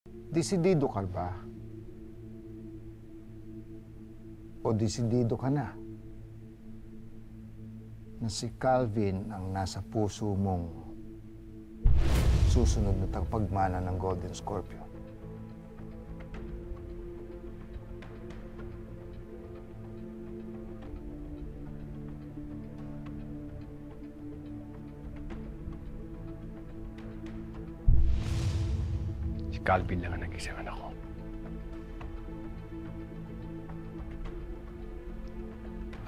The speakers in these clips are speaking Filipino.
Desidido ka ba? O desidido ka na si Calvin ang nasa puso mong susunod na tagapagmana ng Golden Scorpio? Calvin lang ang nag-isang anak ko.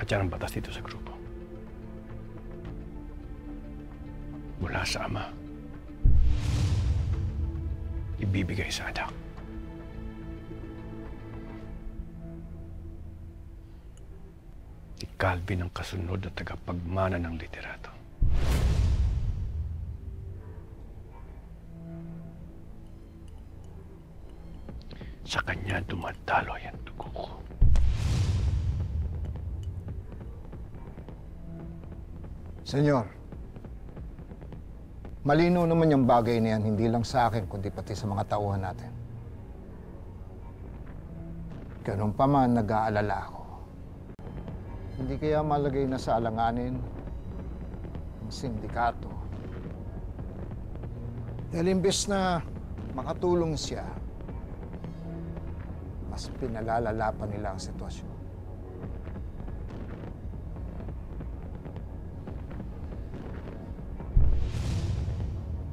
At yan ang batas dito sa grupo. Mula sa ama, ibibigay sa anak. Si Calvin ang kasunod na tagapagmana ng liderato. Sa kanya dumadaloy ang dugo ko. Senyor, malinaw naman yung bagay na yan, hindi lang sa akin, kundi pati sa mga tauhan natin. Ganun pa man, nag-aalala ako. Hindi kaya malagay na sa alanganin ang sindikato. Dahil imbes na makatulong siya, mas pinalalala pa nila ang sitwasyon.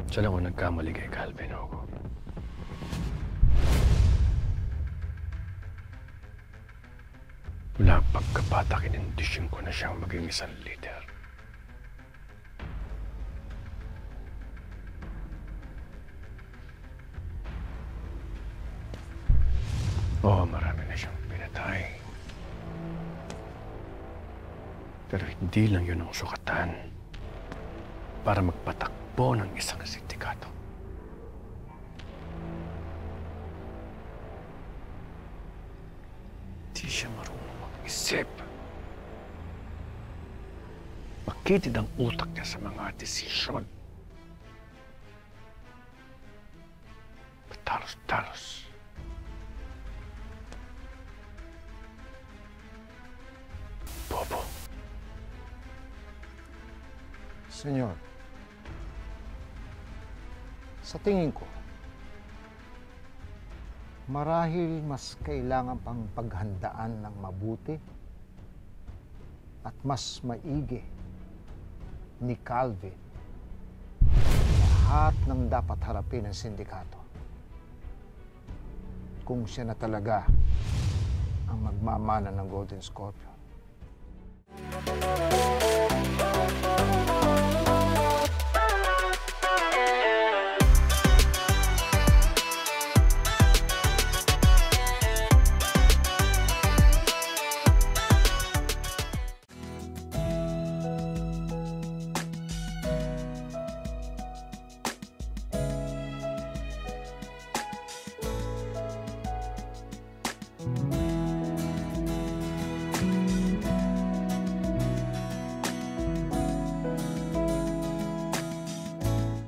Siya lang ako nagkamali kay Calvin, Hugo. Mula pagkabata, kinindisyon ko na siyang maging isang leader. Oo, marami na siyang pinatay. Pero hindi lang yun ang sukatan para magpatakbo ng isang sindikato. Hindi siya marunong mag-isip. Makitid ang utak niya sa mga desisyon. Patalos-talos. Bobo. Senyor, sa tingin ko, marahil mas kailangan pang paghandaan ng mabuti at mas maigi ni Calvin lahat ng dapat harapin ng sindikato. Kung siya na talaga ang magmamana ng Golden Scorpio.